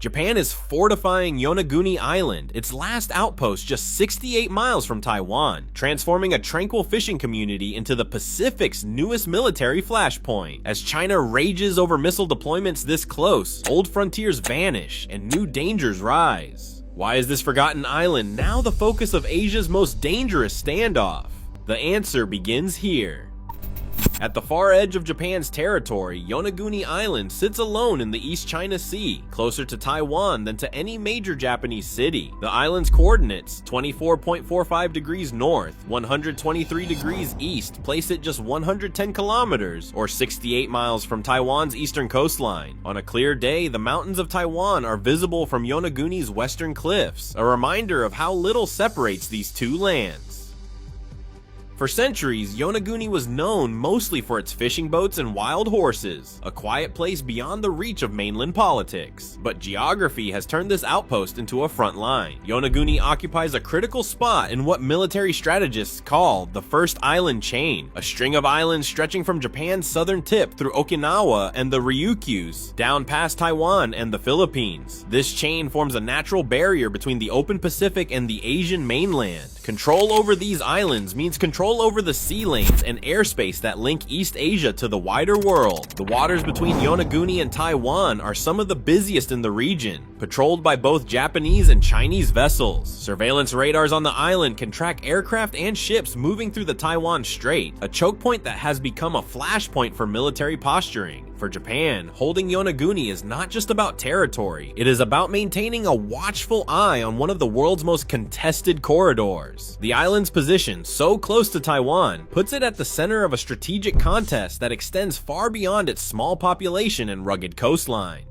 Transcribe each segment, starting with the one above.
Japan is fortifying Yonaguni Island, its last outpost just 68 miles from Taiwan, transforming a tranquil fishing community into the Pacific's newest military flashpoint. As China rages over missile deployments this close, old frontiers vanish and new dangers rise. Why is this forgotten island now the focus of Asia's most dangerous standoff? The answer begins here. At the far edge of Japan's territory, Yonaguni Island sits alone in the East China Sea, closer to Taiwan than to any major Japanese city. The island's coordinates, 24.45 degrees north, 123 degrees east, place it just 110 kilometers, or 68 miles from Taiwan's eastern coastline. On a clear day, the mountains of Taiwan are visible from Yonaguni's western cliffs, a reminder of how little separates these two lands. For centuries, Yonaguni was known mostly for its fishing boats and wild horses, a quiet place beyond the reach of mainland politics. But geography has turned this outpost into a front line. Yonaguni occupies a critical spot in what military strategists call the first island chain, a string of islands stretching from Japan's southern tip through Okinawa and the Ryukyus, down past Taiwan and the Philippines. This chain forms a natural barrier between the open Pacific and the Asian mainland. Control over these islands means control over the sea lanes and airspace that link East Asia to the wider world. The waters between Yonaguni and Taiwan are some of the busiest in the region, patrolled by both Japanese and Chinese vessels. Surveillance radars on the island can track aircraft and ships moving through the Taiwan Strait, a choke point that has become a flashpoint for military posturing. For Japan, holding Yonaguni is not just about territory, it is about maintaining a watchful eye on one of the world's most contested corridors. The island's position, so close to Taiwan, puts it at the center of a strategic contest that extends far beyond its small population and rugged coastline.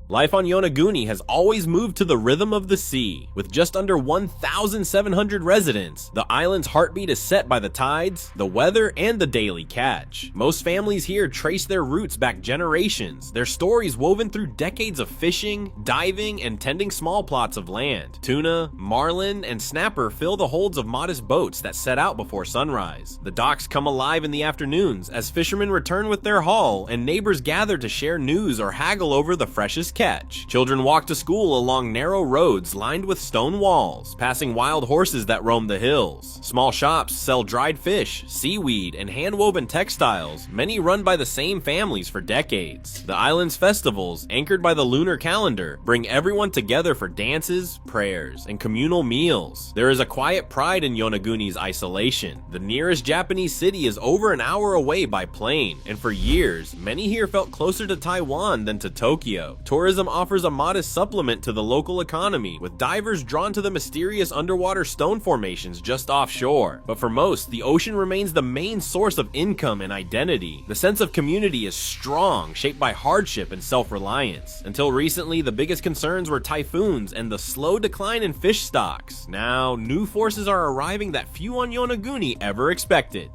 Life on Yonaguni has always moved to the rhythm of the sea. With just under 1,700 residents, the island's heartbeat is set by the tides, the weather, and the daily catch. Most families here trace their roots back generations, their stories woven through decades of fishing, diving, and tending small plots of land. Tuna, marlin, and snapper fill the holds of modest boats that set out before sunrise. The docks come alive in the afternoons as fishermen return with their haul and neighbors gather to share news or haggle over the freshest catch. Children walk to school along narrow roads lined with stone walls, passing wild horses that roam the hills. Small shops sell dried fish, seaweed, and hand-woven textiles, many run by the same families for decades. The island's festivals, anchored by the lunar calendar, bring everyone together for dances, prayers, and communal meals. There is a quiet pride in Yonaguni's isolation. The nearest Japanese city is over an hour away by plane, and for years, many here felt closer to Taiwan than to Tokyo. Tourism offers a modest supplement to the local economy, with divers drawn to the mysterious underwater stone formations just offshore. But for most, the ocean remains the main source of income and identity. The sense of community is strong, shaped by hardship and self-reliance. Until recently, the biggest concerns were typhoons and the slow decline in fish stocks. Now, new forces are arriving that few on Yonaguni ever expected.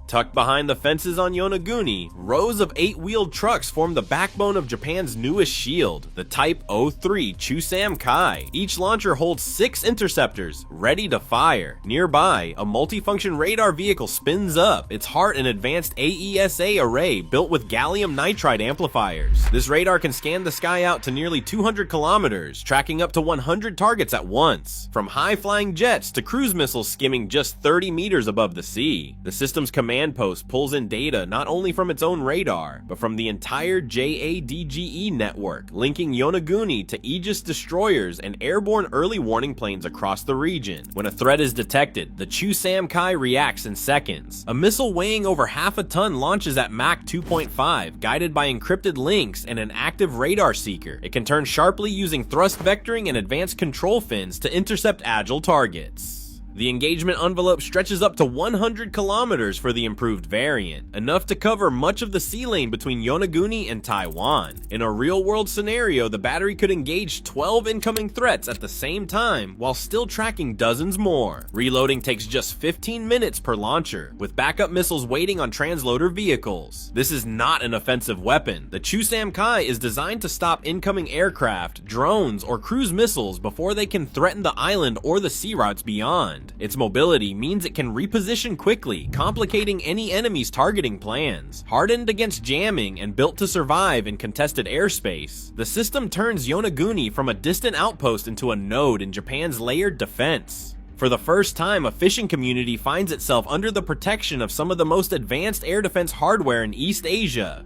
Tucked behind the fences on Yonaguni, rows of 8-wheeled trucks form the backbone of Japan's newest shield, the Type 03 Chu-SAM Kai. Each launcher holds 6 interceptors, ready to fire. Nearby, a multifunction radar vehicle spins up, its heart an advanced AESA array built with gallium nitride amplifiers. This radar can scan the sky out to nearly 200 kilometers, tracking up to 100 targets at once. From high-flying jets to cruise missiles skimming just 30 meters above the sea, the system's command post pulls in data not only from its own radar, but from the entire JADGE network, linking Yonaguni to Aegis destroyers and airborne early warning planes across the region. When a threat is detected, the Chu-SAM Kai reacts in seconds. A missile weighing over half a ton launches at Mach 2.5, guided by encrypted links and an active radar seeker. It can turn sharply using thrust vectoring and advanced control fins to intercept agile targets. The engagement envelope stretches up to 100 kilometers for the improved variant, enough to cover much of the sea lane between Yonaguni and Taiwan. In a real-world scenario, the battery could engage 12 incoming threats at the same time while still tracking dozens more. Reloading takes just 15 minutes per launcher, with backup missiles waiting on transloader vehicles. This is not an offensive weapon. The Chu-SAM Kai is designed to stop incoming aircraft, drones, or cruise missiles before they can threaten the island or the sea routes beyond. land. Its mobility means it can reposition quickly, complicating any enemy's targeting plans. Hardened against jamming and built to survive in contested airspace, the system turns Yonaguni from a distant outpost into a node in Japan's layered defense. For the first time, a fishing community finds itself under the protection of some of the most advanced air defense hardware in East Asia.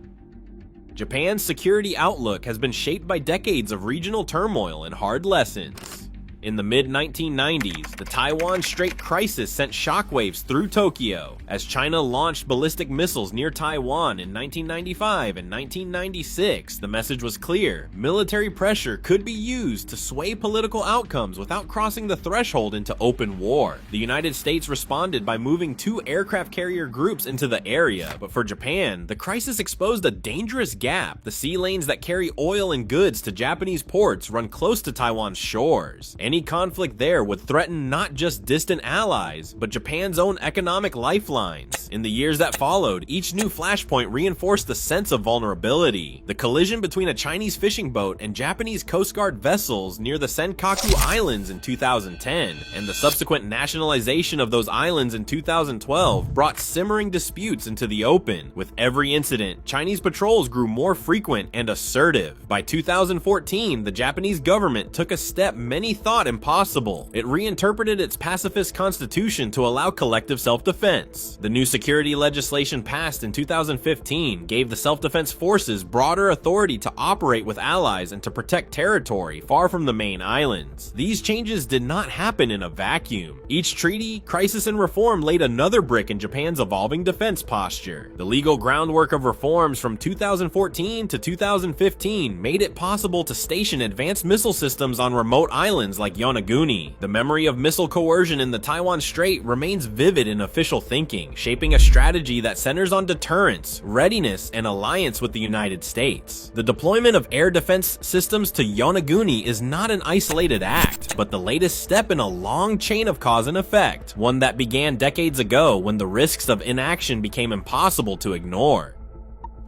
Japan's security outlook has been shaped by decades of regional turmoil and hard lessons. In the mid-1990s, the Taiwan Strait crisis sent shockwaves through Tokyo. As China launched ballistic missiles near Taiwan in 1995 and 1996, the message was clear: military pressure could be used to sway political outcomes without crossing the threshold into open war. The United States responded by moving 2 aircraft carrier groups into the area, but for Japan, the crisis exposed a dangerous gap. The sea lanes that carry oil and goods to Japanese ports run close to Taiwan's shores. Any conflict there would threaten not just distant allies, but Japan's own economic lifelines. In the years that followed, each new flashpoint reinforced the sense of vulnerability. The collision between a Chinese fishing boat and Japanese Coast Guard vessels near the Senkaku Islands in 2010, and the subsequent nationalization of those islands in 2012 brought simmering disputes into the open. With every incident, Chinese patrols grew more frequent and assertive. By 2014, the Japanese government took a step many thought impossible. It reinterpreted its pacifist constitution to allow collective self-defense. The new security legislation passed in 2015 gave the self-defense forces broader authority to operate with allies and to protect territory far from the main islands. These changes did not happen in a vacuum. Each treaty, crisis, and reform laid another brick in Japan's evolving defense posture. The legal groundwork of reforms from 2014 to 2015 made it possible to station advanced missile systems on remote islands like Yonaguni. The memory of missile coercion in the Taiwan Strait remains vivid in official thinking, shaping a strategy that centers on deterrence, readiness, and alliance with the United States. The deployment of air defense systems to Yonaguni is not an isolated act, but the latest step in a long chain of cause and effect, one that began decades ago when the risks of inaction became impossible to ignore.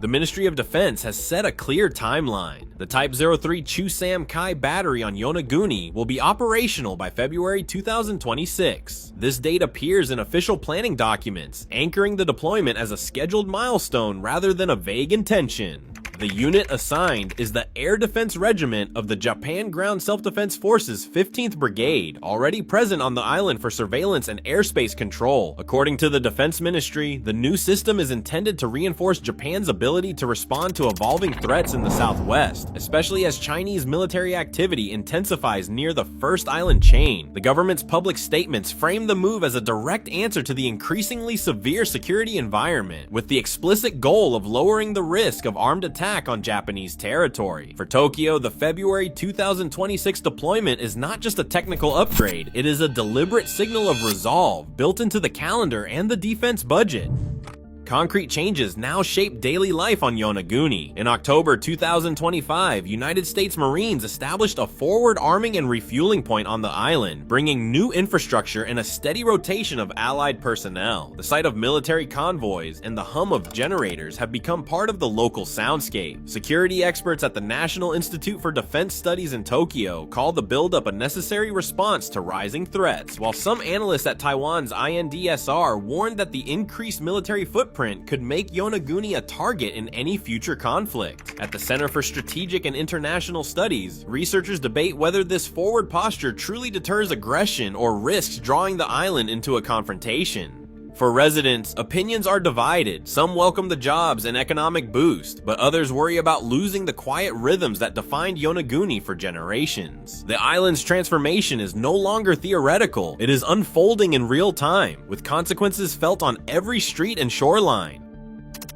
The Ministry of Defense has set a clear timeline. The Type 03 Chu-SAM Kai battery on Yonaguni will be operational by February 2026. This date appears in official planning documents, anchoring the deployment as a scheduled milestone rather than a vague intention. The unit assigned is the Air Defense Regiment of the Japan Ground Self-Defense Forces 15th Brigade, already present on the island for surveillance and airspace control. According to the Defense Ministry, the new system is intended to reinforce Japan's ability to respond to evolving threats in the southwest, especially as Chinese military activity intensifies near the first island chain. The government's public statements frame the move as a direct answer to the increasingly severe security environment, with the explicit goal of lowering the risk of armed attack on Japanese territory. For Tokyo, the February 2026 deployment is not just a technical upgrade, it is a deliberate signal of resolve built into the calendar and the defense budget. Concrete changes now shape daily life on Yonaguni. In October 2025, United States Marines established a forward arming and refueling point on the island, bringing new infrastructure and a steady rotation of allied personnel. The sight of military convoys and the hum of generators have become part of the local soundscape. Security experts at the National Institute for Defense Studies in Tokyo call the buildup a necessary response to rising threats, while some analysts at Taiwan's INDSR warned that the increased military footprint could make Yonaguni a target in any future conflict. At the Center for Strategic and International Studies, researchers debate whether this forward posture truly deters aggression or risks drawing the island into a confrontation. For residents, opinions are divided. Some welcome the jobs and economic boost, but others worry about losing the quiet rhythms that defined Yonaguni for generations. The island's transformation is no longer theoretical, it is unfolding in real time, with consequences felt on every street and shoreline.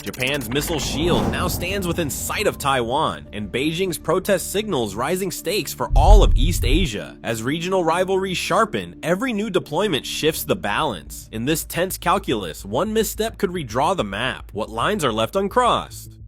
Japan's missile shield now stands within sight of Taiwan, and Beijing's protest signals rising stakes for all of East Asia. As regional rivalries sharpen, every new deployment shifts the balance. In this tense calculus, one misstep could redraw the map. What lines are left uncrossed?